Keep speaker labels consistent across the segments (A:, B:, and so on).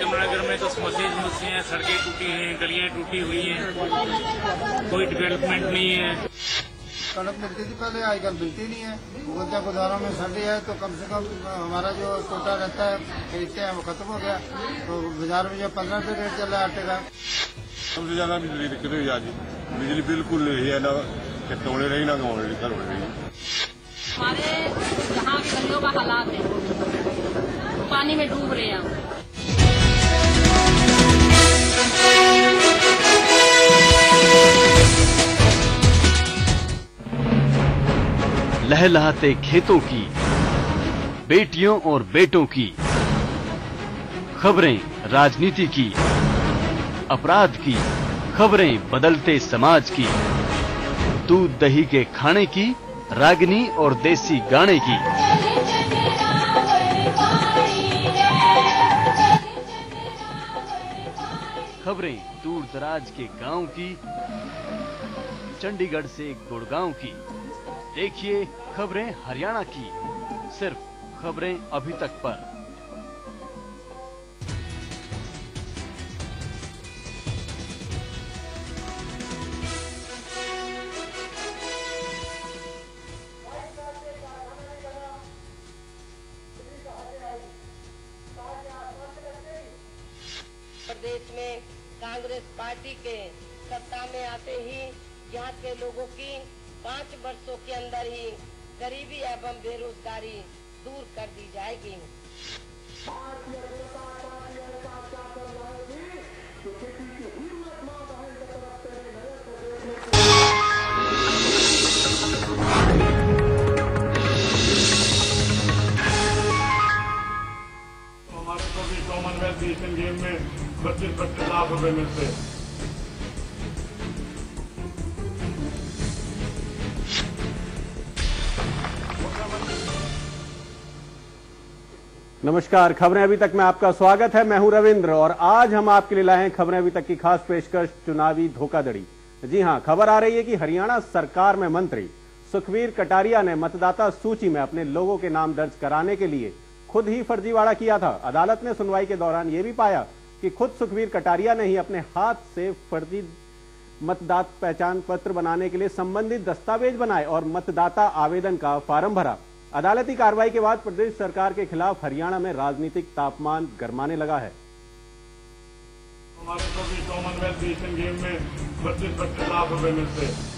A: यमुनानगर में तो समस्या हैं, सड़कें टूटी हैं, गलियां टूटी हुई हैं, कोई डेवलपमेंट नहीं है।
B: सड़क मिलती थी पहले, आजकल मिलती नहीं है। गुजरा गुजारों में सर्दी है तो कम से कम हमारा जो कोटा रहता है खरीदते हैं वो खत्म हो गया। तो बाजार में जो 15 रुपये रेट चल रहा है आटे का।
C: सबसे ज्यादा बिजली दिक्कत हुई आज, बिजली बिल्कुल नहीं है, ना तोड़े रही ना गाँव घर हो रही।
D: हमारे यहाँ की गलियों का हालात है, पानी में डूब रहे हैं।
E: लहलहाते खेतों की, बेटियों और बेटों की खबरें, राजनीति की, अपराध की खबरें, बदलते समाज की, दूध दही के खाने की, रागनी और देसी गाने की। खबरें दूर दराज के गांव की, चंडीगढ़ से गुड़गांव की। देखिए खबरें हरियाणा की, सिर्फ खबरें अभी तक पर।
F: प्रदेश में कांग्रेस पार्टी के सत्ता में आते ही यहाँ के लोगों की 5 वर्षों के अंदर ही गरीबी एवं बेरोजगारी दूर कर दी जाएगी।
C: हमारे को भी कॉमनवेल्थ एशियन गेम में 25 लाख रुपए मिलते हैं।
G: नमस्कार, खबरें अभी तक में आपका स्वागत है। मैं हूं रविंद्र और आज हम आपके लिए लाए हैं खबरें अभी तक की खास पेशकश, चुनावी धोखाधड़ी। जी हां, खबर आ रही है कि हरियाणा सरकार में मंत्री सुखवीर कटारिया ने मतदाता सूची में अपने लोगों के नाम दर्ज कराने के लिए खुद ही फर्जीवाड़ा किया था। अदालत ने सुनवाई के दौरान यह भी पाया कि खुद सुखवीर कटारिया ने ही अपने हाथ से फर्जी मतदाता पहचान पत्र बनाने के लिए संबंधित दस्तावेज बनाए और मतदाता आवेदन का फार्म भरा। अदालती कार्रवाई के बाद प्रदेश सरकार के खिलाफ हरियाणा में राजनीतिक तापमान गरमाने लगा है।
C: हमारे को भी कॉमनवेल्थ एशियन गेम में 25 लाख रुपए मिलते हैं।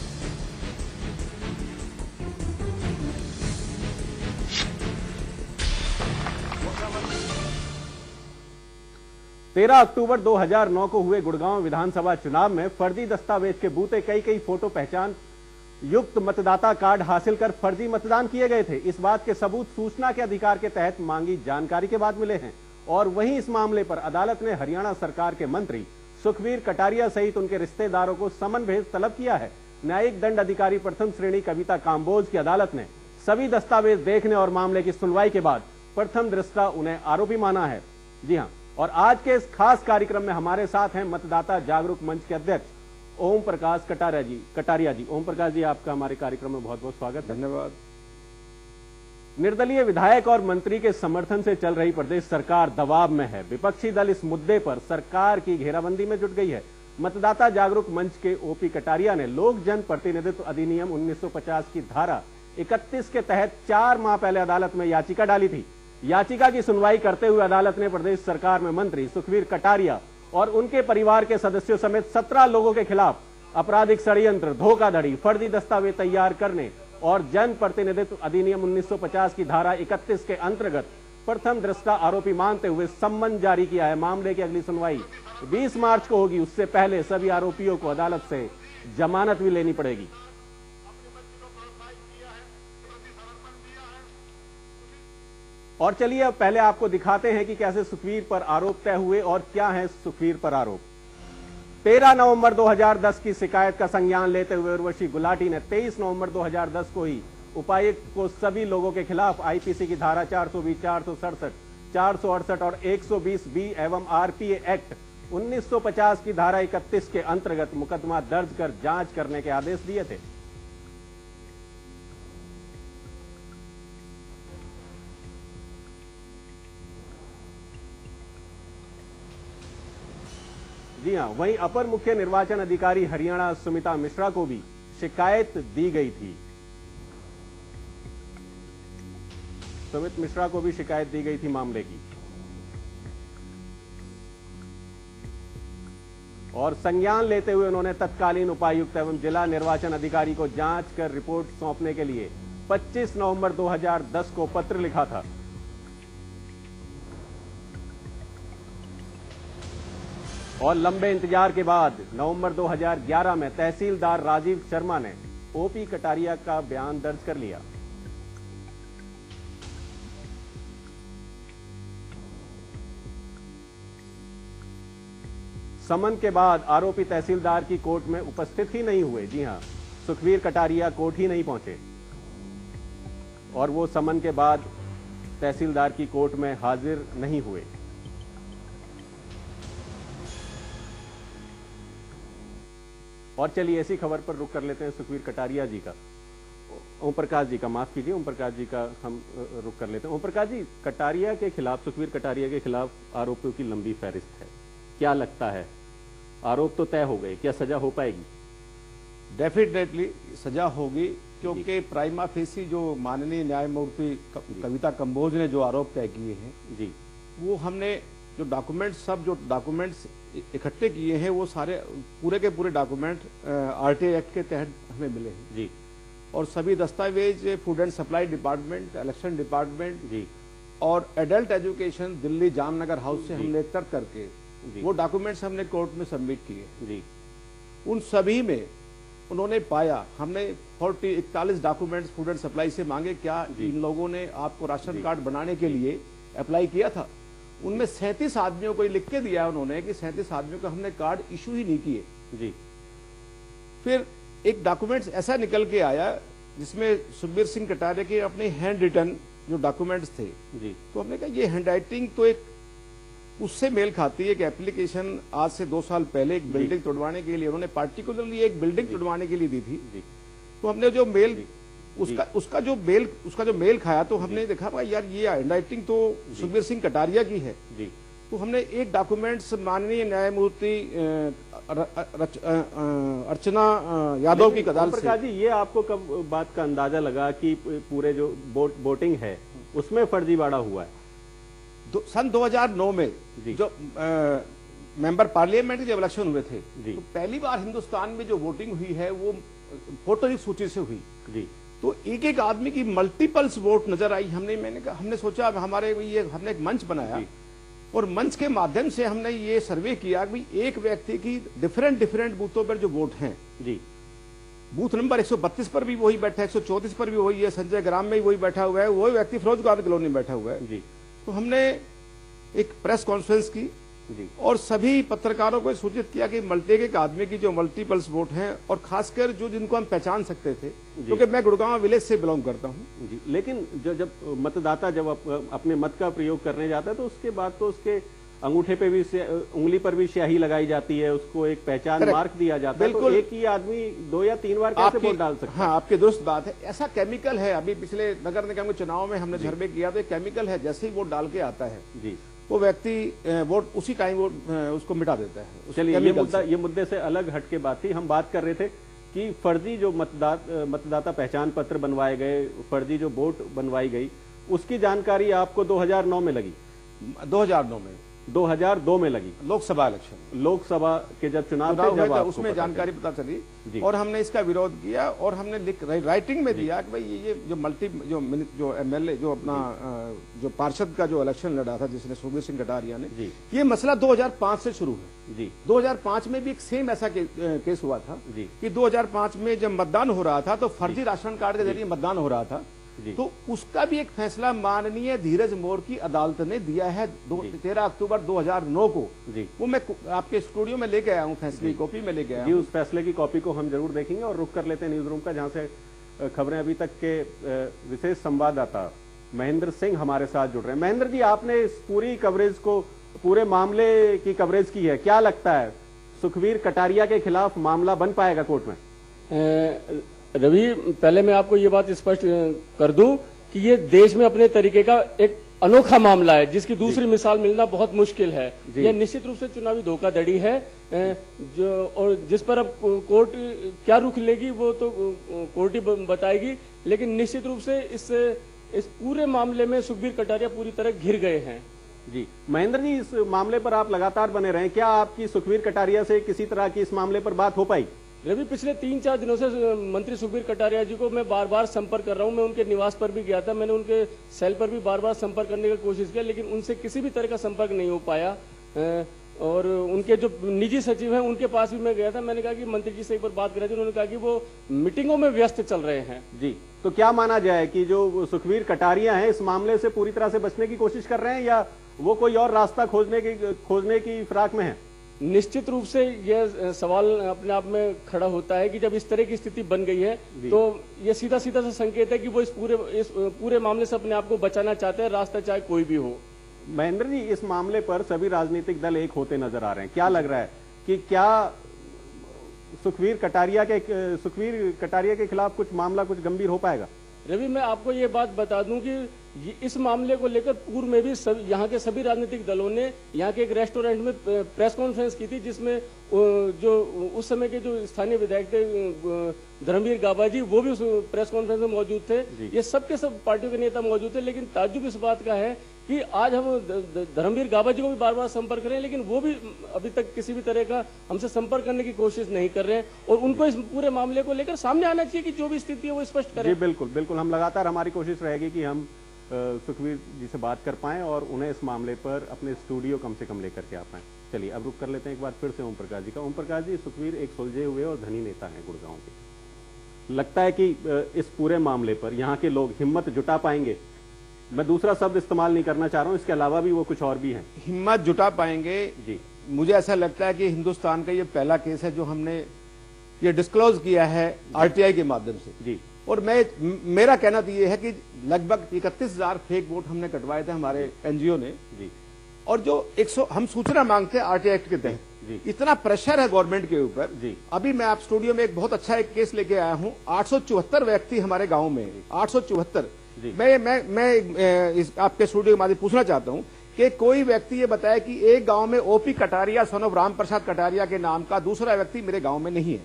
G: 13 अक्टूबर 2009 को हुए गुड़गांव विधानसभा चुनाव में फर्जी दस्तावेज के बूते कई फोटो पहचान युक्त मतदाता कार्ड हासिल कर फर्जी मतदान किए गए थे। इस बात के सबूत सूचना के अधिकार के तहत मांगी जानकारी के बाद मिले हैं और वहीं इस मामले पर अदालत ने हरियाणा सरकार के मंत्री सुखवीर कटारिया सहित उनके रिश्तेदारों को समन भेज तलब किया है। न्यायिक दंड अधिकारी प्रथम श्रेणी कविता काम्बोज की अदालत ने सभी दस्तावेज देखने और मामले की सुनवाई के बाद प्रथम दृष्टया उन्हें आरोपी माना है। जी हाँ, और आज के इस खास कार्यक्रम में हमारे साथ हैं मतदाता जागरूक मंच के अध्यक्ष ओम प्रकाश कटारिया जी। ओम प्रकाश जी, आपका हमारे कार्यक्रम में बहुत बहुत स्वागत।
B: धन्यवाद।
G: निर्दलीय विधायक और मंत्री के समर्थन से चल रही प्रदेश सरकार दबाव में है। विपक्षी दल इस मुद्दे पर सरकार की घेराबंदी में जुट गई है। मतदाता जागरूक मंच के ओपी कटारिया ने लोक जन प्रतिनिधित्व अधिनियम 1950 की धारा 31 के तहत 4 माह पहले अदालत में याचिका डाली थी। याचिका की सुनवाई करते हुए अदालत ने प्रदेश सरकार में मंत्री सुखवीर कटारिया और उनके परिवार के सदस्यों समेत 17 लोगों के खिलाफ आपराधिक षड्यंत्र, धोखाधड़ी, फर्जी दस्तावेज तैयार करने और जन प्रतिनिधित्व अधिनियम 1950 की धारा 31 के अंतर्गत प्रथम दृष्टया आरोपी मानते हुए सम्मन जारी किया है। मामले की अगली सुनवाई 20 मार्च को होगी। उससे पहले सभी आरोपियों को अदालत से जमानत भी लेनी पड़ेगी। और चलिए अब पहले आपको दिखाते हैं कि कैसे सुखवीर पर आरोप तय हुए और क्या है सुखवीर पर आरोप। 13 नवंबर 2010 की शिकायत का संज्ञान लेते हुए उर्वशी गुलाटी ने 23 नवंबर 2010 को ही उपायुक्त को सभी लोगों के खिलाफ आईपीसी की धारा 420, 467, 468 और 120 बी एवं आरपीए एक्ट 1950 की धारा 31 के अंतर्गत मुकदमा दर्ज कर जांच करने के आदेश दिए थे। जी हां, वहीं अपर मुख्य निर्वाचन अधिकारी हरियाणा सुमिता मिश्रा को भी शिकायत दी गई थी। सुमित मिश्रा को भी शिकायत दी गई थी मामले की और संज्ञान लेते हुए उन्होंने तत्कालीन उपायुक्त एवं जिला निर्वाचन अधिकारी को जांच कर रिपोर्ट सौंपने के लिए 25 नवंबर 2010 को पत्र लिखा था। और लंबे इंतजार के बाद नवंबर 2011 में तहसीलदार राजीव शर्मा ने ओपी कटारिया का बयान दर्ज कर लिया। समन के बाद आरोपी तहसीलदार की कोर्ट में उपस्थित ही नहीं हुए। जी हां, सुखवीर कटारिया कोर्ट ही नहीं पहुंचे और वो समन के बाद तहसीलदार की कोर्ट में हाजिर नहीं हुए। और चलिए ऐसी खबर पर रुक कर लेते हैं सुखवीर कटारिया जी का, ओम प्रकाश जी का, माफ कीजिए, ओम प्रकाश जी का हम रुक कर लेते हैं। ओम प्रकाश जी, कटारिया के खिलाफ, सुखवीर कटारिया के खिलाफ आरोपियों की लंबी फहरिस्त है, क्या लगता है? आरोप तो तय हो गए, क्या सजा हो पाएगी?
H: डेफिनेटली सजा होगी, क्योंकि प्राइमा फेसी जो माननीय न्यायमूर्ति कविता कंबोज ने जो आरोप तय किए हैं
G: जी,
H: वो हमने जो डॉक्यूमेंट्स इकट्ठे किए हैं वो सारे पूरे के पूरे डॉक्यूमेंट आरटीआई एक्ट के तहत हमें मिले हैं
G: जी।
H: और सभी दस्तावेज food and supply department, election department
G: जी
H: और adult education Delhi Jamnagar house से हमने एकत्र करके
G: जी।
H: वो डॉक्यूमेंट्स हमने कोर्ट में सबमिट किए
G: जी।
H: उन सभी में उन्होंने पाया, हमने 41 डॉक्यूमेंट्स फूड एंड सप्लाई से मांगे, क्या इन लोगों ने आपको राशन कार्ड बनाने के लिए अप्लाई किया था? उनमें 37 आदमियों को लिख के दिया उन्होंने कि 37 आदमियों को हमने कार्ड इशू ही नहीं किए
G: जी।
H: फिर एक डॉक्यूमेंट्स ऐसा निकल के आया जिसमें सुखबीर सिंह कटारिया के अपने हैंड रिटन जो डॉक्यूमेंट्स थे
G: जी।
H: तो हमने कहा ये हैंड राइटिंग तो एक उससे मेल खाती है। एक एप्लीकेशन आज से 2 साल पहले एक बिल्डिंग तोड़वाने के लिए उन्होंने पार्टिकुलरली एक बिल्डिंग तोड़वाने के लिए दी थी
G: जी।
H: तो हमने जो मेल उसका जो मेल खाया तो हमने देखा यार ये हैंडराइटिंग तो सुखबीर सिंह कटारिया की है
G: जी।
H: तो हमने एक डॉक्यूमेंट्स माननीय न्यायमूर्ति अर्चना यादव की अदालत से।
G: प्रकाश जी, ये आपको कब बात का अंदाजा लगा कि पूरे जो वोटिंग है उसमें फर्जीवाड़ा हुआ है?
H: सन 2009 में जो मेंबर पार्लियामेंट के जब इलेक्शन हुए थे तो पहली बार हिंदुस्तान में जो वोटिंग हुई है वो वोटर सूची से हुई
G: जी।
H: तो एक एक आदमी की मल्टीपल्स वोट नजर आई। हमने सोचा हमने एक मंच बनाया और मंच के माध्यम से हमने ये सर्वे किया कि एक व्यक्ति की डिफरेंट बूथों पर जो वोट हैं
G: जी,
H: बूथ नंबर 132 पर भी वही बैठा है, 134 पर भी वही है, संजय ग्राम में भी वही बैठा हुआ है, वही व्यक्ति फिरोजगार कॉलोनी में बैठा हुआ है
G: जी।
H: तो हमने एक प्रेस कॉन्फ्रेंस की
G: जी।
H: और सभी पत्रकारों को सूचित किया कि एक आदमी की जो मल्टीपल्स वोट हैं और खासकर जो जिनको हम पहचान सकते थे, क्योंकि मैं गुड़गांव विलेज से बिलोंग करता हूं
G: जी। लेकिन जब मतदाता जब अपने मत का प्रयोग करने जाता है तो उसके बाद तो उसके अंगूठे पे भी उंगली पर भी स्याही लगाई जाती है, उसको एक पहचान मार्क दिया जाता है। तो एक ही आदमी 2 या 3 बार कैसे वोट डाल सकता है?
H: हाँ, आपकी दुरुस्त बात है। ऐसा केमिकल है, अभी पिछले नगर निगम के चुनाव में हमने सर्वे किया तो एक केमिकल है, जैसे ही वोट डाल के आता है
G: जी
H: वो व्यक्ति वोट उसी टाइम उसको मिटा देता है।
G: चलिए ये मुद्दे से अलग हट के बात थी। हम बात कर रहे थे कि फर्जी जो मतदाता पहचान पत्र बनवाए गए, फर्जी जो वोट बनवाई गई, उसकी जानकारी आपको 2009 में लगी? 2002 में लगी,
H: लोकसभा इलेक्शन,
G: लोकसभा के जब चुनाव थे जब आपको
H: उसमें जानकारी पता चली और हमने इसका विरोध किया और हमने राइटिंग में दिया कि भाई ये जो एमएलए जो अपना जो पार्षद का जो इलेक्शन लड़ा था जिसने सुखबीर सिंह कटारिया ने, ये मसला 2005 से शुरू है जी। 2005 में भी एक सेम ऐसा केस हुआ था जी कि 2005 में जब मतदान हो रहा था तो फर्जी राशन कार्ड के जरिए मतदान हो रहा था तो उसका भी एक फैसला माननीय धीरज मोर की अदालत ने दिया है 13 अक्टूबर 2009 को जी। वो मैं आपके स्टूडियो में लेके आया हूँ, फैसले की कॉपी में लेके आया हूँ।
G: उस फैसले की कॉपी को हम जरूर देखेंगे और रुक कर लेते हैं न्यूज रूम का, जहां से खबरें अभी तक के विशेष संवाददाता महेंद्र सिंह हमारे साथ जुड़ रहे हैं। महेंद्र जी, आपने इस पूरी कवरेज को, पूरे मामले की कवरेज की है, क्या लगता है सुखवीर कटारिया के खिलाफ मामला बन पाएगा कोर्ट में?
I: रवि, पहले मैं आपको ये बात स्पष्ट कर दूं कि ये देश में अपने तरीके का एक अनोखा मामला है जिसकी दूसरी मिसाल मिलना बहुत मुश्किल है। यह निश्चित रूप से चुनावी धोखाधड़ी है जो, और जिस पर अब कोर्ट क्या रुख लेगी वो तो कोर्ट ही बताएगी, लेकिन निश्चित रूप से इस पूरे मामले में सुखबीर कटारिया पूरी तरह घिर गए हैं।
G: जी महेंद्र जी, इस मामले पर आप लगातार बने रहे, क्या आपकी सुखबीर कटारिया से किसी तरह की इस मामले पर बात हो पाई?
I: रवि, पिछले 3-4 दिनों से मंत्री सुखबीर कटारिया जी को मैं बार बार संपर्क कर रहा हूं। मैं उनके निवास पर भी गया था, मैंने उनके सेल पर भी बार बार संपर्क करने की कोशिश किया, लेकिन उनसे किसी भी तरह का संपर्क नहीं हो पाया। और उनके जो निजी सचिव हैं उनके पास भी मैं गया था, मैंने कहा कि मंत्री जी से एक बार बात करें, उन्होंने कहा कि वो मीटिंगों में व्यस्त चल रहे हैं।
G: जी, तो क्या माना जाए कि जो सुखबीर कटारिया हैं इस मामले से पूरी तरह से बचने की कोशिश कर रहे हैं या वो कोई और रास्ता खोजने की फिराक में है?
I: निश्चित रूप से यह सवाल अपने आप में खड़ा होता है कि जब इस तरह की स्थिति बन गई है तो यह सीधा सीधा सा संकेत है कि वो इस पूरे मामले से अपने आप को बचाना चाहते हैं, रास्ता चाहे कोई भी हो।
G: महेंद्र जी, इस मामले पर सभी राजनीतिक दल एक होते नजर आ रहे हैं, क्या लग रहा है कि क्या सुखबीर कटारिया के खिलाफ कुछ मामला कुछ गंभीर हो पाएगा?
I: रवि, मैं आपको ये बात बता दूं कि इस मामले को लेकर पूर्व में भी यहाँ के सभी राजनीतिक दलों ने यहाँ के एक रेस्टोरेंट में प्रेस कॉन्फ्रेंस की थी, जिसमें जो उस समय के जो स्थानीय विधायक थे धर्मवीर गाबा जी, वो भी उस प्रेस कॉन्फ्रेंस में मौजूद थे। ये सब के सब पार्टियों के नेता मौजूद थे, लेकिन ताज्जुब इस बात का है कि आज हम धर्मवीर गाबा जी को भी बार बार संपर्क कर रहे हैं, लेकिन वो भी अभी तक किसी भी तरह का हमसे संपर्क करने की कोशिश नहीं कर रहे हैं। और उनको इस पूरे मामले को लेकर सामने आना चाहिए कि जो भी स्थिति है वो स्पष्ट करें।
G: जी बिल्कुल बिल्कुल, हम लगातार हमारी कोशिश रहेगी कि हम सुखबीर जी से बात कर पाएं और उन्हें इस मामले पर अपने स्टूडियो कम से कम लेकर के आ पाएं। चलिए अब रुक कर लेते हैं एक बार फिर से ओम प्रकाश जी का। ओम प्रकाश जी, सुखबीर एक सुलझे हुए और धनी नेता हैं गुड़गांव के, लगता है कि इस पूरे मामले पर यहाँ के लोग हिम्मत जुटा पाएंगे? मैं दूसरा शब्द इस्तेमाल नहीं करना चाह रहा हूं, इसके अलावा भी वो कुछ और भी है।
H: हिम्मत जुटा पाएंगे
G: जी।
H: मुझे ऐसा लगता है कि हिंदुस्तान का ये पहला केस है जो हमने ये डिस्क्लोज किया है आरटीआई के माध्यम से।
G: जी।
H: और मेरा कहना तो ये है कि लगभग 31,000 फेक वोट हमने कटवाए थे हमारे एनजीओ ने।
G: जी।
H: और जो 100 हम सूचना मांगते हैं आरटीआई एक्ट के तहत, इतना प्रेशर है गवर्नमेंट के ऊपर। अभी मैं आप स्टूडियो में एक बहुत अच्छा एक केस लेके आया हूं, 874 व्यक्ति हमारे गांव में, 874। मैं इस आपके स्टूडियो के माध्यम पूछना चाहता हूं कि कोई व्यक्ति ये बताया कि एक गांव में OP Kataria son of Ram Prasad Kataria के नाम का दूसरा व्यक्ति मेरे गांव में नहीं है।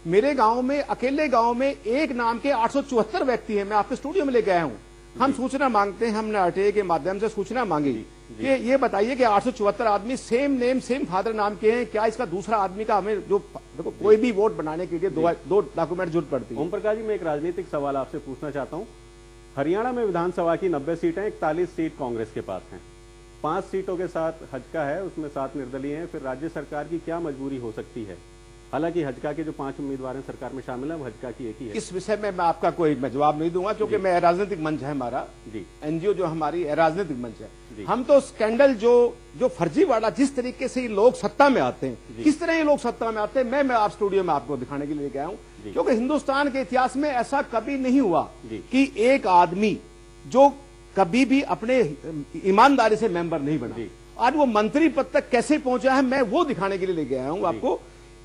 H: मेरे गांव में, अकेले गांव में एक नाम के 874 व्यक्ति हैं। मैं आपके स्टूडियो में लेके आया हूं। हम सूचना मांगते हैं, हमने आरटीआई के माध्यम से सूचना मांगी कि ये बताइए कि 874 आदमी सेम नेम सेम फादर नाम के हैं, क्या इसका दूसरा आदमी का हमें जो देखो कोई भी वोट बनाने के लिए दो डॉक्यूमेंट जरूरत पड़ती है।
G: ओम प्रकाश जी, मैं एक राजनीतिक सवाल आपसे पूछना चाहता हूं। हरियाणा में विधानसभा की 90 सीटें, 41 सीट कांग्रेस के पास हैं, 5 सीटों के साथ हजका है, उसमें 7 निर्दलीय हैं। फिर राज्य सरकार की क्या मजबूरी हो सकती है? हालांकि हजका के जो 5 उम्मीदवार हैं सरकार में शामिल है, वो हजका की एक ही है।
H: इस विषय में मैं आपका कोई जवाब नहीं दूंगा, क्योंकि मैं राजनीतिक मंच है हमारा। एनजीओ जो हमारी राजनीतिक मंच है। हम तो स्कैंडल जो फर्जीवाड़ा, जिस तरीके से ये लोग सत्ता में आते हैं, किस तरह ये लोग सत्ता में आते हैं, मैं आप स्टूडियो में आपको दिखाने के लिए लेके आया हूं। क्योंकि हिंदुस्तान के इतिहास में ऐसा कभी नहीं हुआ कि एक आदमी जो कभी भी अपने ईमानदारी से मेंबर नहीं बना, आज वो मंत्री पद तक कैसे पहुंचा है, मैं वो दिखाने के लिए लेके आया हूं आपको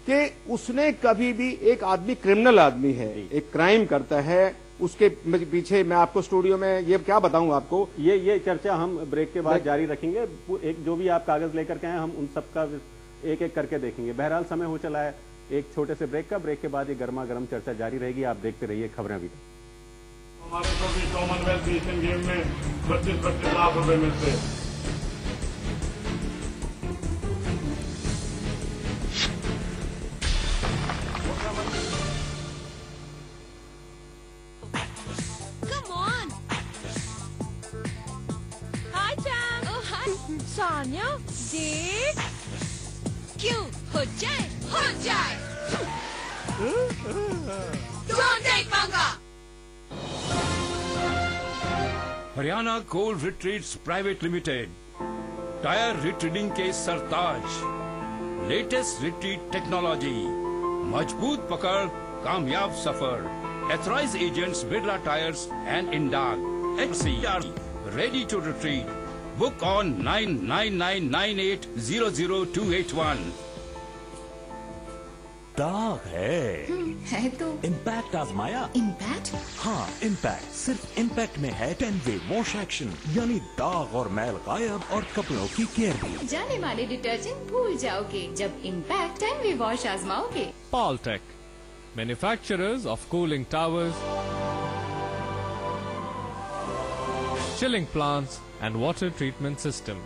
H: कि उसने कभी भी, एक आदमी क्रिमिनल आदमी है, एक क्राइम करता है, उसके पीछे मैं आपको स्टूडियो में ये क्या बताऊं आपको।
G: ये चर्चा हम ब्रेक के बाद जारी रखेंगे। एक जो भी आप कागज लेकर के आए, हम उन सबका एक एक करके देखेंगे। बहरहाल समय हो चला है एक छोटे से ब्रेक का। ब्रेक के बाद ये गर्मा गर्म चर्चा जारी रहेगी। आप देखते रहिए खबरें अभी तक।
J: हमारे को भी कॉमनवेल्थ एशियन गेम में 25-25 लाख रुपए मिलते हैं।
K: सानिया देख, क्यों हो जाए Don't take पंगा।
L: हरियाणा कोल retreads private limited, tyre retreading के सरताज, लेटेस्ट रिट्रीट टेक्नोलॉजी, मजबूत पकड़, कामयाब सफर, authorised agents Birla tyres and Indag, HCR, ready to retread. Book on 9999800281.
M: दाग है
K: तो
M: इम्पैक्ट आजमाया?
K: इम्पैक्ट?
M: हाँ, इम्पैक्ट सिर्फ इम्पैक्ट में है 10-वे वॉश एक्शन, यानी दाग और मैल गायब और कपड़ों की केयर भी।
K: जाने माने डिटर्जेंट भूल जाओगे जब इम्पैक्ट 10-वे वॉश आजमाओगे।
N: Paltech, manufacturers of cooling towers, chilling plants and water treatment system.